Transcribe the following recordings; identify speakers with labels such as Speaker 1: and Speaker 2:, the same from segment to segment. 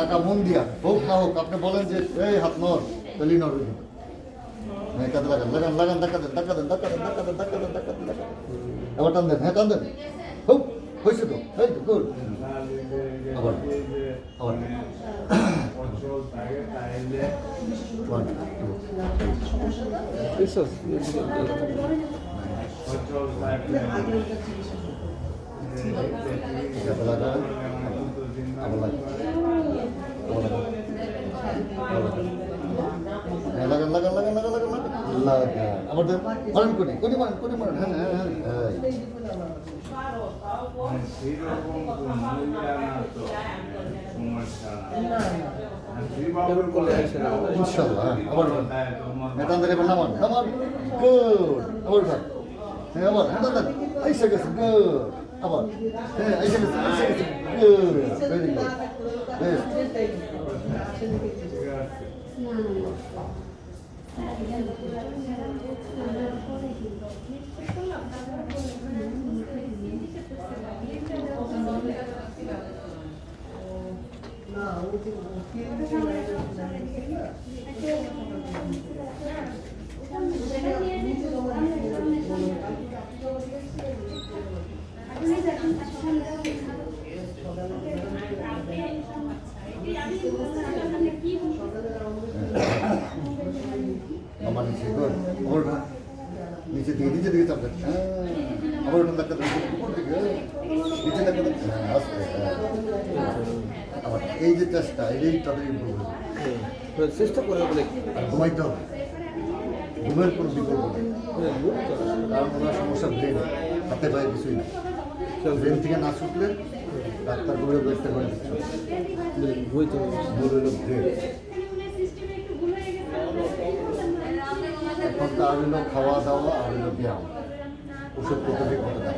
Speaker 1: কাকা মন দিয়া হোক না হোক আপনি বলেন যে এই হাত নর তাহলেই নর হ্যাঁ কাঁধে লাগান লাগান লাগান ধাক্কা দেন ধাক্কা দেন ধাক্কা দেন ধাক্কা দেন ধাক্কা দেন ধাক্কা দেন ধাক্কা দেন এবার টান দেন হ্যাঁ টান দেন হোক হয়েছে তো এই তো গুড আবার আবার 1 2 কাঁধে লাগান আবার লাগান লাগান লাগান লাগান লাগান লাগান লাগান আবার দেন মারেন কোটি মারেন হ্যাঁ হ্যাঁ হ্যাঁ ইনশাল্লাহ আবার এটা ধরে এবার নামান নামান গুড আবার হ্যাঁ আবার হ্যাঁ দাদা আইসা গেছে গুড আবার হ্যাঁ আইসা গেছে গুড ভেরি গুড আমার নিচে গুড ওর নিচে দিকে চাপ দেন আবার ওটা ধাক্কা দেন উপর দিকে নিচে ধাক্কা দেন আস্তে আবার এই যে চেষ্টা এই তাদের ইম্প্রুভ হবে
Speaker 2: চেষ্টা করে বলে
Speaker 1: আর ঘুমাইতে হবে ঘুমের কোনো বিকল্প নেই কারণ ওনার সমস্যা ব্রেনে হাতে পায়ে কিছুই না ব্রেন থেকে না ছুটলে ডাক্তার করে ব্যবস্থা করে দিচ্ছে ব্রেন এখন তো আর হলো খাওয়া দাওয়া আর হলো ব্যায়াম ওষুধ পদ্ধতি করে দেওয়া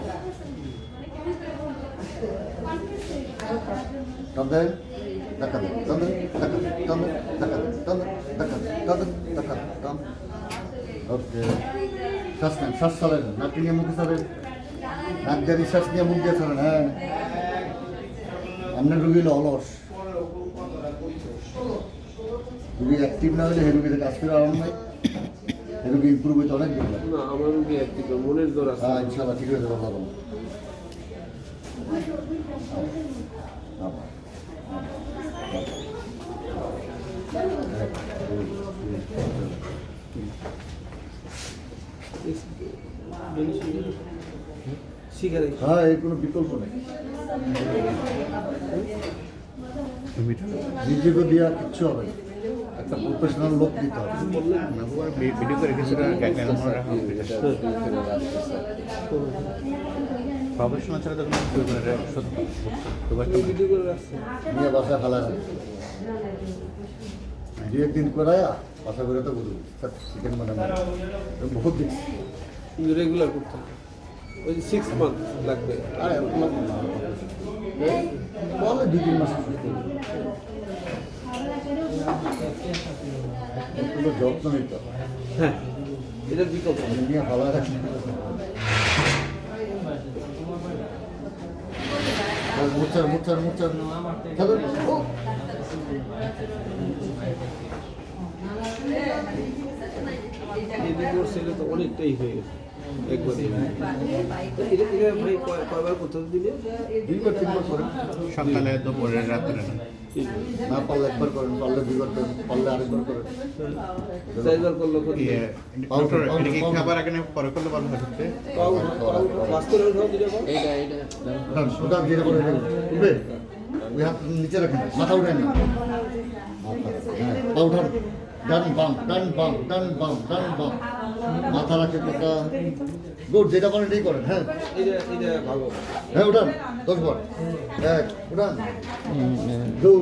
Speaker 1: তাদের দেখা দেন তাদের দেখা দেন তাদের দেখা দেন তাদের দেখা দেন তাদের দেখা দেন তাম ওকে শ্বাস নেন শ্বাস চালেন নাক নিয়ে মুখে চালেন নাক দিয়ে নিঃশ্বাস নিয়ে মুখ দিয়ে চালেন হ্যাঁ আপনার রুগী হলো অলস রুগী অ্যাক্টিভ না হলে হে রুগীতে কাজ করে আরাম নাই হে রুগী ইম্প্রুভ হইতে অনেক দিন লাগে
Speaker 2: না আমার রুগী অ্যাক্টিভ মনের জোর আছে
Speaker 1: হ্যাঁ ইনশাআল্লাহ ঠিক হয়ে যাবে ভালো হ্যাঁ এর কোনো বিকল্প নেই নিজেকে দেওয়া কিচ্ছু হবে না একটা প্রফেশনাল লোক দিতে হবে
Speaker 3: ভিডিও করে কিছু প্রফেশনাল ছাড়া তো
Speaker 2: ভিডিও করে রাখছে
Speaker 1: নিয়ে বাসা ফেলা না দু একদিন করায়া বাসা করে তো বলুন চিকেন বানানো বহুত দেখছি
Speaker 2: রেগুলার করতে ওই 6 মান্থ লাগবে
Speaker 1: আর বলে 2-3 মাস যত্ন নিতে হবে
Speaker 2: হ্যাঁ এটার বিকল্প
Speaker 1: নিয়ে ফেলা রাখি মুচার খেলো
Speaker 2: সেটা তো অনেকটাই হয়ে গেছে একবার এটা ভাই কয়বার করতে দিলে
Speaker 1: 2-3 বার করেন
Speaker 3: সকালে দুপুরে রাত্রে
Speaker 1: না পারলে একবার করেন পারলে 2 বার করেন পারলে আরেকবার করেন
Speaker 2: 4বার করলে
Speaker 3: এটা কি খাবার আগে না পরে করলে ভালো হচ্ছে
Speaker 2: বাস্তবের ঘর দিলে
Speaker 1: ওটা যেটা করে উঠবে ওই হাত নিচে রাখেন মাথা উঠেন না পা উঠান ডান বাম মাথা রাখে কথা গুড যেটা করেন এটাই করেন হ্যাঁ
Speaker 2: ভালো
Speaker 1: হ্যাঁ উঠান 10 বার এক উঠান 2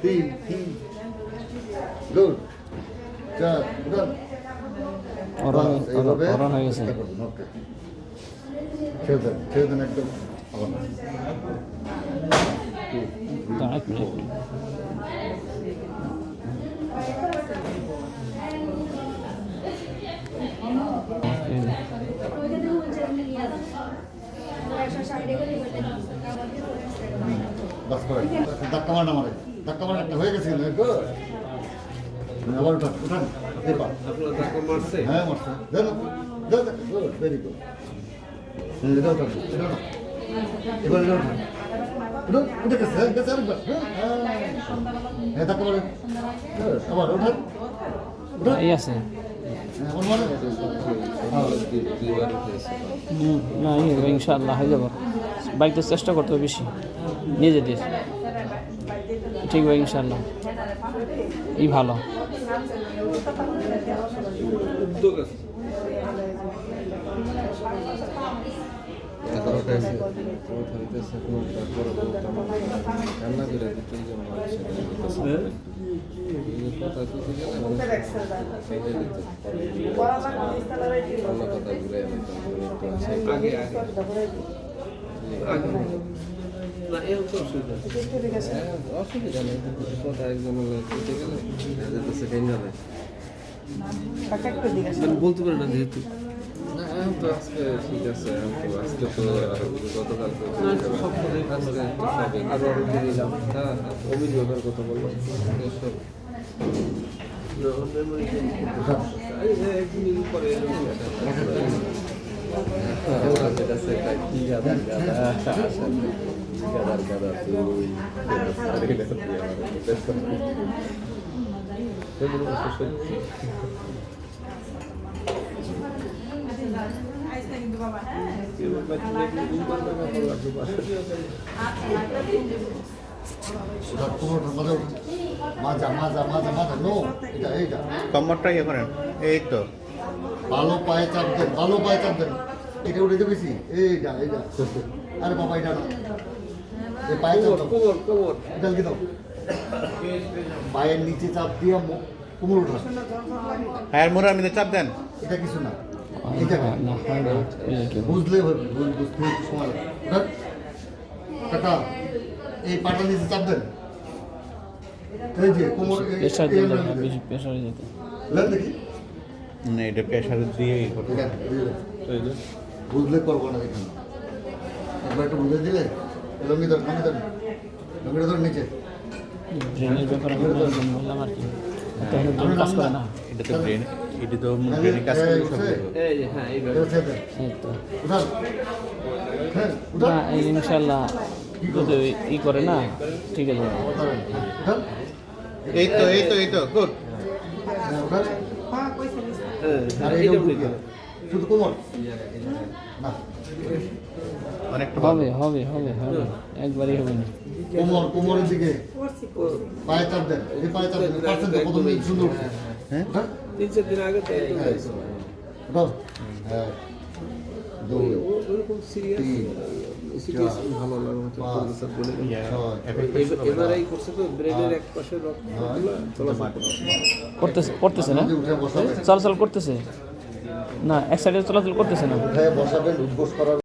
Speaker 1: 3 গুড 4 উঠান অরান হয়ে গেছে ওকে ছেড়ে দেন একদম আবার বাস করেন ধাক্কা মার না মারে ধাক্কা মার একটা হয়ে গেছে কিন্তু আবার উঠান উঠান এবার
Speaker 2: আপনার ধাক্কা মারছে
Speaker 1: হ্যাঁ মারছে দেন দেন গুড ভেরি গুড এটা উঠান এটা না এবার এটা উঠান উঠুন উঠে গেছে গেছে আরেকবার হ্যাঁ ধাক্কা মারেন আবার উঠান উঠান
Speaker 4: এই আছে
Speaker 1: এখন মানে
Speaker 4: না ইনশাআল্লাহ হয়ে যাব বাইকটা চেষ্টা করতে হবে বেশি নিজেদের ঠিক হবে ইনশাআল্লাহ এই ভালো
Speaker 2: উদ্যোগ আছে আগে আগে না এও তো অসুবিধা নেই কথা একজন করতে গেলে সেকেন্ড যাবে বলতে পারে না যেহেতু না এখন তো আজকে ঠিক আছে আজকে তো গতকাল আরো দিলাম হ্যাঁ অভিযোগের কথা বললাম সব একদিন পরে
Speaker 1: মাজা মাজা মাজা মাজা নো এটা এইটা
Speaker 3: কম্বরটা ইয়ে করেন এই তো
Speaker 1: ভালো পায়ে চাপ দেন ভালো পায়ে চাপ দেন এটা উঠে দেবেছি এইটা এইটা আরে বাবা এটা না এই পায়ে চাপ দাও
Speaker 2: কোমর কোমর
Speaker 1: এটা কি দাও পায়ের নিচে চাপ দিয়ে কোমর উঠা
Speaker 3: হ্যাঁ মোড়া আমি চাপ দেন
Speaker 1: এটা কিছু না এটা কি?
Speaker 4: না হয় না
Speaker 1: বুঝলে হবে বুঝতে একটু সময় লাগে উঠান। কাকা এই পাটা নিচে চাপ দেন এই যে কোমর
Speaker 4: প্রেশার দিতে হবে বেশি প্রেশারে যেতে
Speaker 1: লেন দেখি
Speaker 3: না এটা প্রেশার দিয়ে ই করতে
Speaker 1: এখানে, এই যে। বুঝলে করবো না এখানে একবার একটু বুঝে দিলে লঙ্গি ধর লঙ্গিটা ধর নিচে
Speaker 4: ব্রেনের ব্যাপারে আমি বললাম আর কি তাহলে ব্রেন কাজ করে না
Speaker 3: এটা তো ব্রেন এটা তো ব্রেনে কাজ করে সব
Speaker 2: এই যে হ্যাঁ এইভাবে
Speaker 1: এটা ছেড়ে দেন।
Speaker 4: এই তো
Speaker 1: উঠান হ্যাঁ
Speaker 4: না
Speaker 1: উঠান
Speaker 4: এই ইনশাআল্লাহ যদি ই করে না ঠিক আছে
Speaker 1: উঠান উঠান
Speaker 3: এই তো গুড
Speaker 1: হ্যাঁ উঠান
Speaker 2: হ্যাঁ
Speaker 1: আর
Speaker 2: এইটা
Speaker 1: এইটা
Speaker 2: উঠে
Speaker 1: উঠে শুধু কোমর না
Speaker 3: অনেকটা
Speaker 4: হবে হবে হবে হবে একবারই হবে না
Speaker 1: কোমরের দিকে পায়ে চাপ দেন এই পায়ে চাপ দেন পার্সেন্ট কত মিনিট সুন্দর উঠছে
Speaker 3: হ্যাঁ
Speaker 1: উঠান
Speaker 2: 3-4 দিন আগে তো একদম
Speaker 1: হ্যাঁ উঠাও হ্যাঁ দুই
Speaker 2: ওরকম সিরিয়াস
Speaker 1: তিন
Speaker 2: সিরিয়াস ভালো লাগে মতো স্যার বলে
Speaker 1: ছয়
Speaker 2: এবারেই করছে তো ব্রেনের এক পাশে রক্তগুলো চলাচল
Speaker 4: করতেছে না
Speaker 1: উঠে বসাবেন
Speaker 4: চলাচল করতেছে না এক সাইডে চলাচল করতেছে না
Speaker 1: উঠে বসাবেন উদ্ঘোষ করার